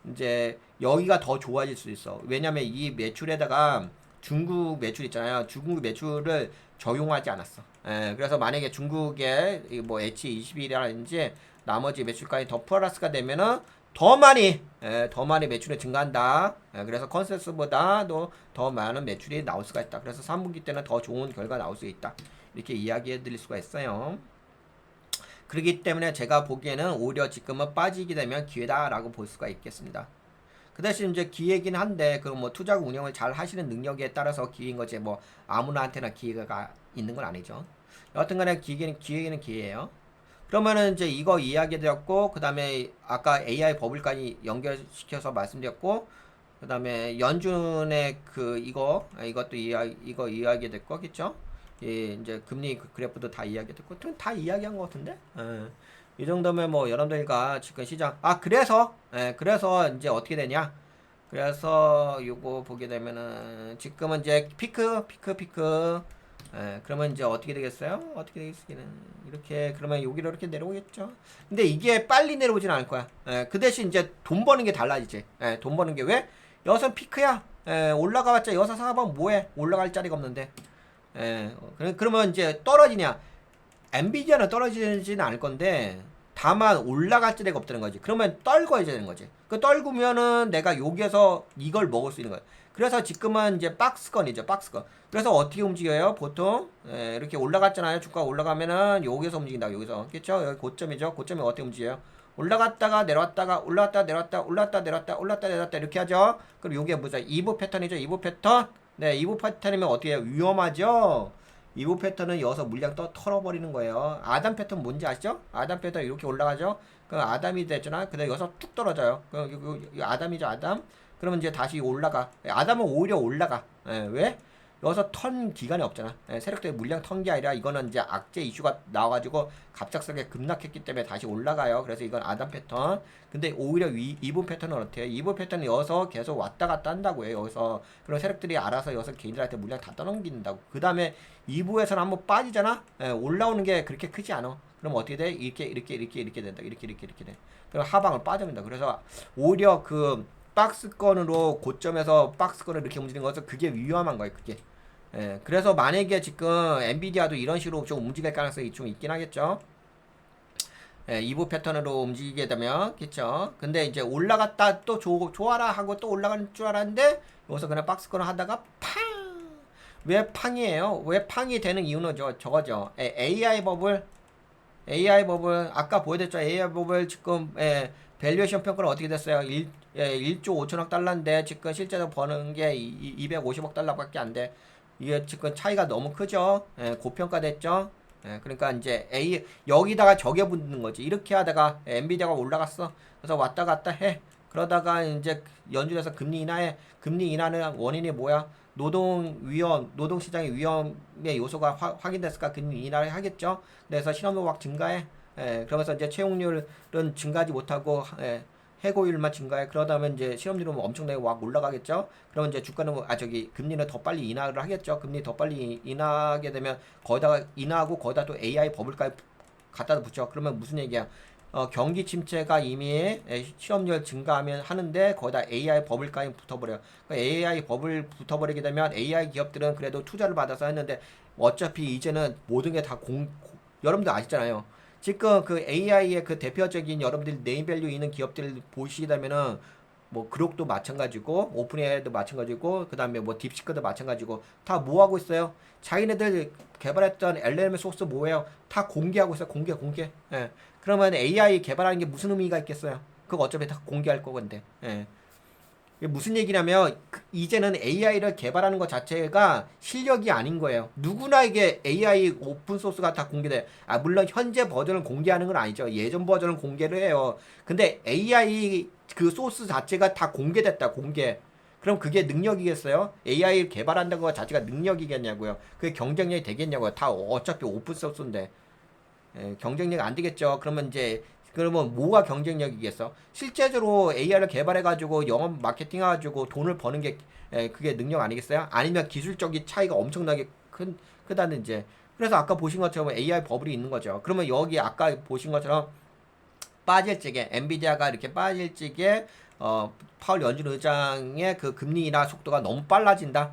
이제 여기가 더 좋아질 수 있어. 왜냐면 이 매출에다가 중국 매출 있잖아요. 중국 매출을 적용하지 않았어. 그래서 만약에 중국의 뭐 H20이라든지 나머지 매출까지 더 플러스가 되면은 더 많이 매출이 증가한다. 그래서 컨센서스보다도 더 많은 매출이 나올 수가 있다. 그래서 3분기 때는 더 좋은 결과 나올 수 있다. 이렇게 이야기해 드릴 수가 있어요. 그렇기 때문에 제가 보기에는 오히려 지금은 빠지게 되면 기회다라고 볼 수가 있겠습니다. 그 대신 이제 기회긴 한데 그 뭐 투자 운영을 잘 하시는 능력에 따라서 기회인 거지 뭐 아무나한테나 기회가 있는 건 아니죠. 여하튼간에 기회는 기회예요. 그러면은 이제 이거 이야기 드렸고 그 다음에 아까 AI 버블까지 연결시켜서 말씀드렸고 그 다음에 연준의 그 이것도 이거 이야기 됐고 그쵸? 예, 이제 금리 그래프도 다 이야기 됐고 다 이야기한 것 같은데? 예. 이 정도면 뭐 여러분들과 지금 시장 그래서 이제 어떻게 되냐? 그래서 요거 보게 되면은 지금은 이제 피크 그러면 이제 어떻게 되겠어요? 어떻게 되겠어요? 이렇게 그러면 여기로 이렇게 내려오겠죠. 근데 이게 빨리 내려오진 않을 거야. 그 대신 이제 돈 버는 게 달라지지. 돈 버는 게 왜? 여기서 피크야. 올라가봤자 여기서 사가면 뭐해? 올라갈 자리가 없는데. 그러면 이제 떨어지냐? 엔비디아는 떨어지지는 않을 건데 다만 올라갈 자리가 없다는 거지. 그러면 떨궈야 되는 거지. 그 떨구면은 내가 여기에서 이걸 먹을 수 있는 거야. 그래서 지금은 이제 박스권이죠. 박스권. 그래서 어떻게 움직여요? 보통 이렇게 올라갔잖아요. 주가 올라가면은 여기서 움직인다. 여기서. 그렇죠? 여기 고점이죠. 고점이 어떻게 움직여요? 올라갔다가 내려왔다가 올라갔다 내려왔다 올라갔다 내려왔다 올라갔다 내려왔다 이렇게 하죠. 그럼 요게 뭐죠? 2부 패턴이죠. 2부 패턴. 네, 2부 패턴이면 어떻게 해요? 위험하죠. 2부 패턴은 여기서 물량 털어버리는 거예요. 아담 패턴 뭔지 아시죠? 아담 패턴 이렇게 올라가죠. 그 아담이 됐잖아. 근데 여기서 툭 떨어져요. 그 아담이죠. 아담. 그러면 이제 다시 올라가. 아담은 오히려 올라가. 왜? 여기서 턴 기간이 없잖아. 세력들이 물량 턴 게 아니라 이거는 이제 악재 이슈가 나와가지고 갑작스럽게 급락했기 때문에 다시 올라가요. 그래서 이건 아담 패턴. 근데 오히려 2분 패턴은 어때요? 2분 패턴은 여기서 계속 왔다 갔다 한다고 해요. 여기서. 그럼 세력들이 알아서 여기서 개인들한테 물량 다 떠넘긴다고. 그 다음에 2부에서는 한번 빠지잖아? 올라오는 게 그렇게 크지 않아. 그럼 어떻게 돼? 이렇게 된다. 이렇게 돼. 그럼 하방을 빠져버린다. 그래서 오히려 그 박스권으로 고점에서 박스권을 이렇게 움직이는 것은 그게 위험한 거예요. 그게. 그래서 만약에 지금 엔비디아도 이런 식으로 좀 움직일 가능성이 좀 있긴 하겠죠. 2부 패턴으로 움직이게 되면, 그쵸? 근데 이제 올라갔다 또 좋아라 하고 또 올라가는 줄 알았는데, 여기서 그냥 박스권을 하다가 팡! 왜 팡이에요? 왜 팡이 되는 이유는 저거죠. AI 버블, 아까 보여드렸죠. AI 버블 지금, 밸류에이션 평가는 어떻게 됐어요? 1조 5천억 달러인데, 지금 실제로 버는 게 250억 달러밖에 안 돼. 이게 지금 차이가 너무 크죠? 고평가됐죠? 그러니까 이제 여기다가 저게 붙는 거지. 이렇게 하다가 엔비디아가 올라갔어. 그래서 왔다 갔다 해. 그러다가 이제 연준에서 금리 인하해. 금리 인하는 원인이 뭐야? 노동시장의 위험의 요소가 확인됐을까? 금리 인하를 하겠죠? 그래서 실업률 확 증가해. 그러면서 이제 채용률은 증가하지 못하고, 해고율만 증가해. 그러다 보면 이제 실업률은 엄청나게 확 올라가겠죠. 그러면 이제 주가는 금리는 더 빨리 인하를 하겠죠. 금리 더 빨리 인하하게 되면 거기다가 인하하고 거기다 또 AI 버블까지 갖다 붙여. 그러면 무슨 얘기야? 경기 침체가 이미 실업률 증가하면 하는데 거기다 AI 버블까지 붙어버려요. 그러니까 AI 버블 붙어버리게 되면 AI 기업들은 그래도 투자를 받아서 했는데 어차피 이제는 모든 게 다 여러분들 아시잖아요. 지금 그 AI의 그 대표적인 여러분들 네임밸류 있는 기업들 보시게 되면은 뭐 그록도 마찬가지고 오픈 AI도 마찬가지고 그 다음에 뭐 딥시크도 마찬가지고 다 뭐 하고 있어요? 자기네들 개발했던 LLM 소스 뭐예요? 다 공개하고 있어요. 공개. 예. 그러면 AI 개발하는 게 무슨 의미가 있겠어요? 그거 어차피 다 공개할 거건데. 예. 이게 무슨 얘기냐면 이제는 AI를 개발하는 것 자체가 실력이 아닌 거예요. 누구나 이게 AI 오픈 소스가 다 공개돼. 물론 현재 버전을 공개하는 건 아니죠. 예전 버전을 공개를 해요. 근데 AI 그 소스 자체가 다 공개됐다. 공개. 그럼 그게 능력이겠어요? AI 개발한다는 것 자체가 능력이겠냐고요. 그게 경쟁력이 되겠냐고요. 다 어차피 오픈 소스인데. 경쟁력 안 되겠죠. 그러면 뭐가 경쟁력이겠어? 실제적으로 AI를 개발해가지고 영업 마케팅 해가지고 돈을 버는 게 그게 능력 아니겠어요? 아니면 기술적인 차이가 엄청나게 크다든지. 그래서 아까 보신 것처럼 AI 버블이 있는 거죠. 그러면 여기 아까 보신 것처럼 빠질 적에 엔비디아가 이렇게 빠질 적에 파월 연준 의장의 그 금리 인하 속도가 너무 빨라진다.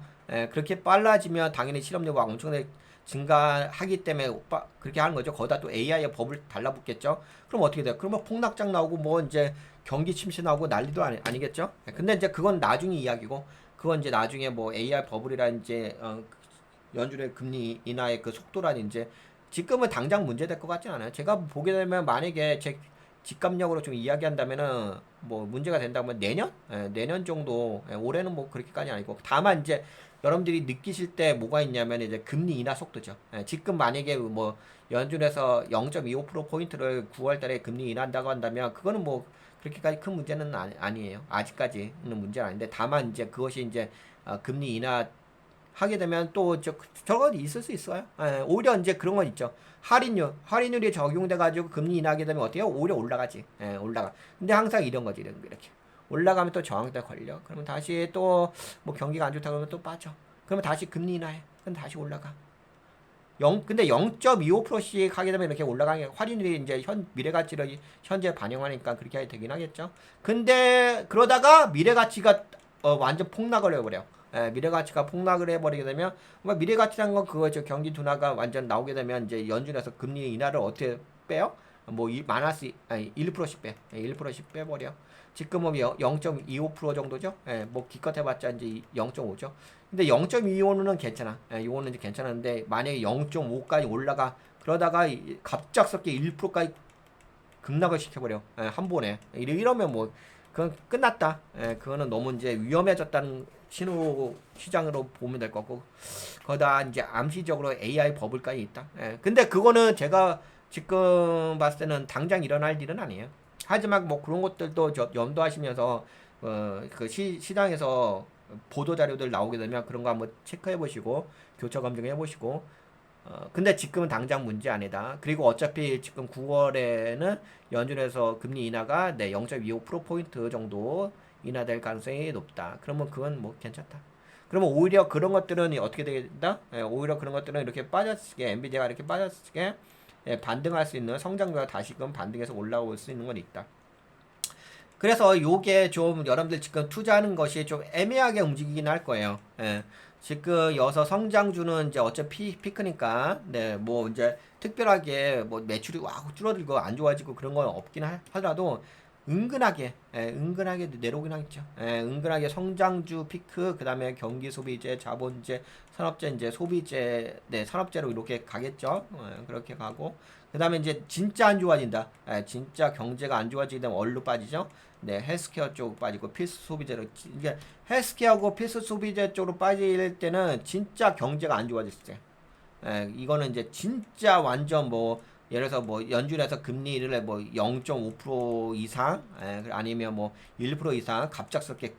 그렇게 빨라지면 당연히 실업률이 엄청나게 증가하기 때문에 그렇게 하는 거죠. 거기다 또 AI의 법을 달라붙겠죠. 그럼 어떻게 돼요? 그러면 폭락장 나오고 뭐 이제 경기 침체 나오고 난리도 아니겠죠. 근데 이제 그건 나중에 이야기고 그건 이제 나중에 뭐 AI 버블이라든지 연준의 금리 인하의 그 속도라든지 지금은 당장 문제될 것 같진 않아요. 제가 보게 되면 만약에 제 직감력으로 좀 이야기한다면은 뭐 문제가 된다면 내년? 내년 정도. 올해는 뭐 그렇게까지 아니고 다만 이제 여러분들이 느끼실 때 뭐가 있냐면 이제 금리 인하 속도죠. 지금 만약에 뭐 연준에서 0.25%포인트를 9월 달에 금리 인하한다고 한다면 그거는 뭐 그렇게까지 큰 문제는 아니에요. 아직까지는 문제는 아닌데 다만 이제 그것이 이제 금리 인하 하게 되면 또 저건 있을 수 있어요. 오히려 이제 그런 건 있죠. 할인율이 적용돼 가지고 금리 인하하게 되면 어때요? 오히려 올라가지. 올라가. 근데 항상 이런 거지, 이렇게 올라가면 또 저항대 걸려. 그러면 다시 또 뭐 경기가 안 좋다 그러면 또 빠져. 그러면 다시 금리 인하해. 그럼 다시 올라가. 근데 0.25%씩 하게 되면 이렇게 올라가는 게 할인율이 이제 미래 가치를 현재 반영하니까 그렇게 하게 되긴 하겠죠. 근데 그러다가 미래 가치가 완전 폭락을 해버려. 미래 가치가 폭락을 해버리게 되면 뭐 미래 가치란 건 그거죠. 경기 둔화가 완전 나오게 되면 이제 연준에서 금리 인하를 어떻게 빼요? 뭐 마이너스 아니 1%씩 빼. 1%씩 빼버려. 지금은 0.25% 정도죠. 뭐 기껏 해봤자 이제 0.5죠. 근데 0.25는 괜찮아. 요거는 이제 괜찮은데 만약에 0.5까지 올라가 그러다가 갑작스럽게 1%까지 급락을 시켜버려. 한 번에. 이러면 뭐 그건 끝났다. 그거는 너무 이제 위험해졌다는 신호 시장으로 보면 될 것 같고 거기다 이제 암시적으로 AI 버블까지 있다. 근데 그거는 제가 지금 봤을 때는 당장 일어날 일은 아니에요. 하지만 뭐 그런 것들도 염두하시면서 그 시장에서 보도 자료들 나오게 되면 그런 거 한번 체크해 보시고 교차 검증해 보시고 근데 지금은 당장 문제 아니다. 그리고 어차피 지금 9월에는 연준에서 금리 인하가 0.25%포인트 정도 인하될 가능성이 높다. 그러면 그건 뭐 괜찮다. 그러면 오히려 그런 것들은 어떻게 되겠다? 오히려 그런 것들은 이렇게 빠졌게 엔비디아가 이렇게 빠졌게 반등할 수 있는 성장률가 다시금 반등해서 올라올 수 있는 건 있다. 그래서 요게 좀 여러분들 지금 투자하는 것이 좀 애매하게 움직이긴 할 거예요. 지금 여서 성장주는 이제 어차피 피크니까 뭐 이제 특별하게 뭐 매출이 와 줄어들고 안 좋아지고 그런 건 없긴 하더라도 은근하게 내려오긴 하겠죠. 은근하게 성장주 피크 그다음에 경기 소비재 자본재 산업재 이제 소비재 산업재로 이렇게 가겠죠. 그렇게 가고 그다음에 이제 진짜 안 좋아진다. 진짜 경제가 안 좋아지게 되면 얼로 빠지죠. 헬스케어 쪽 빠지고 필수 소비재로 이게 헬스케어하고 필수 소비재 쪽으로 빠질 때는 진짜 경제가 안 좋아졌을 때. 이거는 이제 진짜 완전 뭐 예를 들어서 뭐 연준에서 금리를 뭐 0.5% 이상 아니면 뭐 1% 이상 갑작스럽게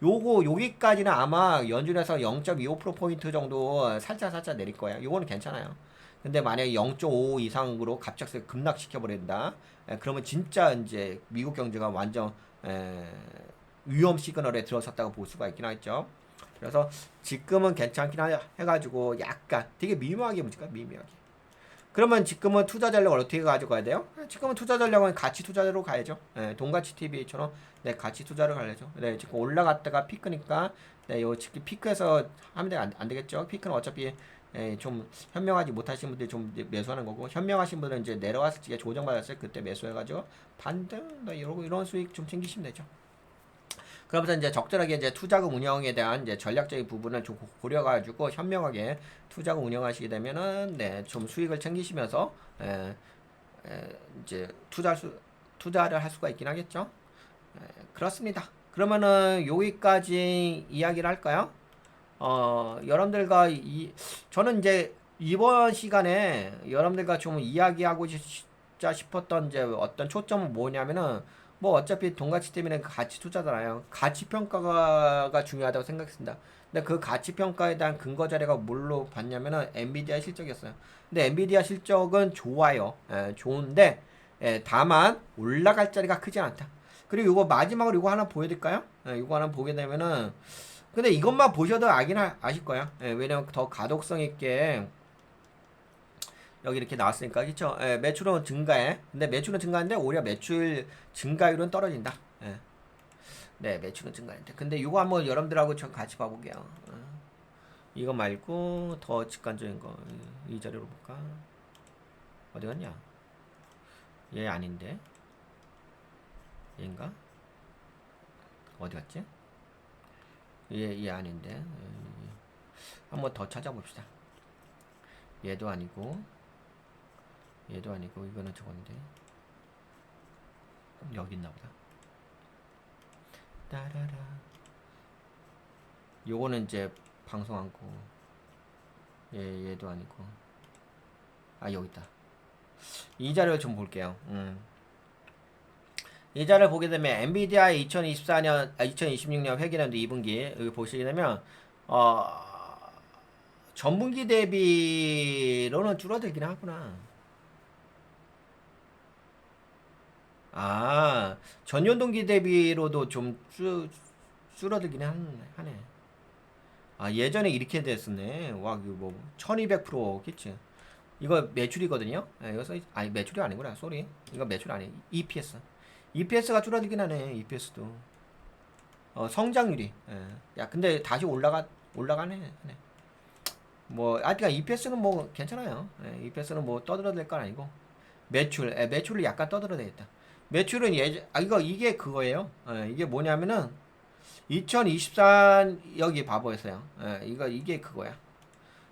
여기까지는 아마 연준에서 0.25%포인트 정도 살짝 내릴 거예요. 요거는 괜찮아요. 근데 만약에 0.5 이상으로 갑작스럽게 급락시켜 버린다. 그러면 진짜 이제 미국 경제가 완전 에, 위험 시그널에 들어섰다고 볼 수가 있긴 하죠. 그래서 지금은 괜찮긴 해가지고 약간 되게 미묘하게 문제가 미묘하게. 그러면 지금은 투자 전략을 어떻게 가져가야 돼요? 지금은 투자 전략은 가치 투자로 가야죠. 네, 돈가치 TV처럼 네, 가치 투자로 가야죠. 네, 지금 올라갔다가 피크니까 네, 요 지금 피크에서 하면 안 되겠죠. 피크는 어차피 좀 현명하지 못하신 분들이 좀 매수하는 거고 현명하신 분들은 이제 내려왔을 때 조정받았을 때 그때 매수해가지고 반등 이런 수익 좀 챙기시면 되죠. 그러면서 이제 적절하게 이제 투자금 운영에 대한 이제 전략적인 부분을 좀 고려가지고 현명하게 투자금 운영하시게 되면은 네, 좀 수익을 챙기시면서 이제 투자를 할 수가 있긴 하겠죠. 그렇습니다. 그러면은 여기까지 이야기를 할까요? 여러분들과 저는 이제 이번 시간에 여러분들과 좀 이야기하고 싶었던 이제 어떤 초점은 뭐냐면은 뭐 어차피 돈가치 때문에 가치 투자잖아요. 가치 평가가 중요하다고 생각했습니다. 근데 그 가치 평가에 대한 근거 자료가 뭘로 봤냐면은 엔비디아 실적이었어요. 근데 엔비디아 실적은 좋아요. 좋은데 다만 올라갈 자리가 크지 않다. 그리고 이거 마지막으로 이거 하나 보여드릴까요? 이거 하나 보게 되면은 근데 이것만 보셔도 아실 거야. 왜냐면 더 가독성 있게 여기 이렇게 나왔으니까 그쵸? 매출은 증가해. 근데 매출은 증가하는데 오히려 매출 증가율은 떨어진다. 네, 매출은 증가했는데. 근데 이거 한번 여러분들하고 좀 같이 봐볼게요. 이거 말고 더 직관적인 거 이 자료로 볼까? 어디 갔냐? 얘 아닌데? 얘인가? 어디 갔지? 얘 아닌데? 한번 더 찾아봅시다. 얘도 아니고 이거는 저건데 여기 있나 보다. 따라라. 요거는 이제 방송한 거. 얘도 아니고. 아, 여기 있다. 이 자료를 좀 볼게요. 이 자료를 보게 되면 엔비디아의 2026년 회계연도 2분기 여기 보시게 되면 전분기 대비로는 줄어들긴 하구나. 아, 전년동기 대비로도 좀 줄어들긴 하네. 아, 예전에 이렇게 됐었네. 와, 이거 뭐, 1200%겠지. 이거 매출이거든요. 여기서, 아니, 매출이 아니구나. 쏘리. 이거 매출 아니야. EPS. EPS가 줄어들긴 하네. EPS도. 성장률이. 야, 근데 다시 올라가네. 하네. 뭐, 그러니까 EPS는 뭐, 괜찮아요. EPS는 뭐, 떠들어댈 건 아니고. 매출을 약간 떠들어대겠다. 매출은 이게 그거예요. 이게 뭐냐면은, 2024 여기 바보였어요. 이게 그거야.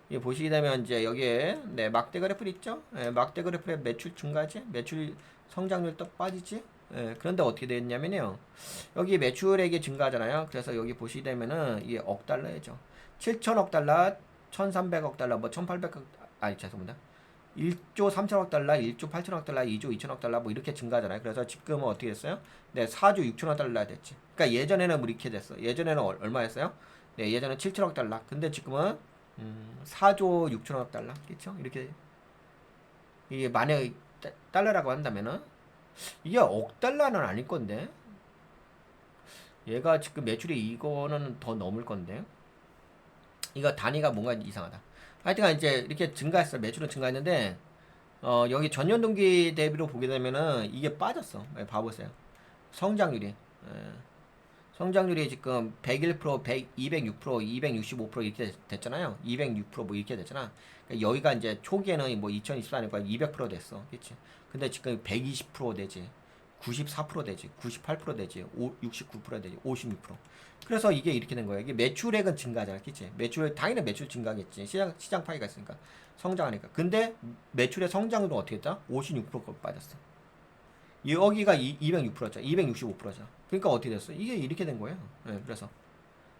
이게 보시게 되면 이제 여기에 네, 막대 그래프 있죠? 막대 그래프에 매출 증가지, 매출 성장률 또 빠지지. 그런데 어떻게 됐냐면요. 여기 매출액이 증가하잖아요. 그래서 여기 보시게 되면은 이게 억 달러죠. 7천억 달러, 1,300억 달러, 뭐 1,800억 아니 죄송합니다. 1조 3천억 달러, 1조 8천억 달러, 2조 2천억 달러 뭐 이렇게 증가하잖아요. 그래서 지금은 어떻게 됐어요? 네, 4조 6천억 달러 됐지. 그러니까 예전에는 뭐 이렇게 됐어. 예전에는 얼마였어요? 네, 예전에 7천억 달러. 근데 지금은 4조 6천억 달러. 그렇죠? 이렇게 이게 만약 달러라고 한다면은 이게 억 달러는 아닐 건데. 얘가 지금 매출이 이거는 더 넘을 건데. 이거 단위가 뭔가 이상하다. 하여튼간 이제 이렇게 증가했어. 매출은 증가했는데 여기 전년 동기 대비로 보게 되면은 이게 빠졌어. 봐보세요. 성장률이. 성장률이 지금 101%, 100, 206%, 265% 이렇게 됐잖아요. 206%뭐 이렇게 됐잖아. 그러니까 여기가 이제 초기에는 뭐 2024년과 200% 됐어. 그치? 근데 지금 120% 되지. 94% 되지. 98% 되지. 69% 되지. 56%. 그래서 이게 이렇게 된 거야. 이게 매출액은 증가하잖아. 그치? 당연히 매출 증가겠지. 시장 파이가 있으니까. 성장하니까. 근데 매출의 성장률은 어떻게 했다? 56%가 빠졌어. 여기가 206%죠. 265%죠. 그러니까 어떻게 됐어? 이게 이렇게 된 거예요. 그래서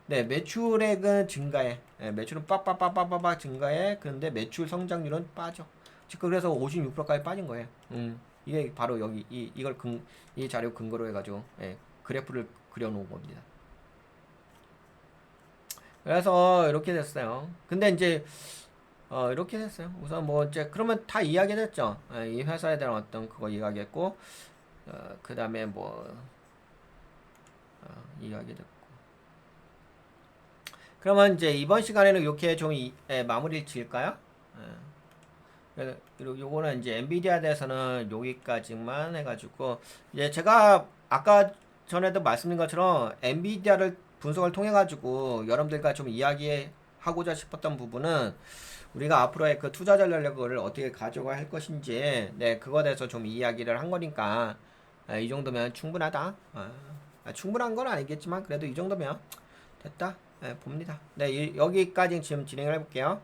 네, 매출액은 증가해. 매출은 빡빡빡빡빡 증가해. 그런데 매출 성장률은 빠져. 지금 그래서 56%까지 빠진 거예요. 이게 바로 여기 이 자료 근거로 해가지고 그래프를 그려놓은 겁니다. 그래서 이렇게 됐어요. 근데 이제 이렇게 됐어요. 우선 뭐 이제 그러면 다 이야기됐죠. 이 회사에 대한 어떤 그거 이야기했고 그 다음에 뭐 이야기 듣고. 그러면 이제 이번 시간에는 이렇게 좀 마무리를 지을까요? 그리고 요거는 이제 엔비디아에 대해서는 여기까지만 해가지고 이제 제가 아까 전에도 말씀드린 것처럼 엔비디아를 분석을 통해 가지고 여러분들과 좀 이야기하고자 싶었던 부분은 우리가 앞으로의 그 투자 전략을 어떻게 가져가야 할 것인지 그거에 대해서 좀 이야기를 한 거니까 이 정도면 충분하다. 충분한 건 아니겠지만 그래도 이 정도면 됐다. 봅니다. 여기까지 지금 진행을 해볼게요.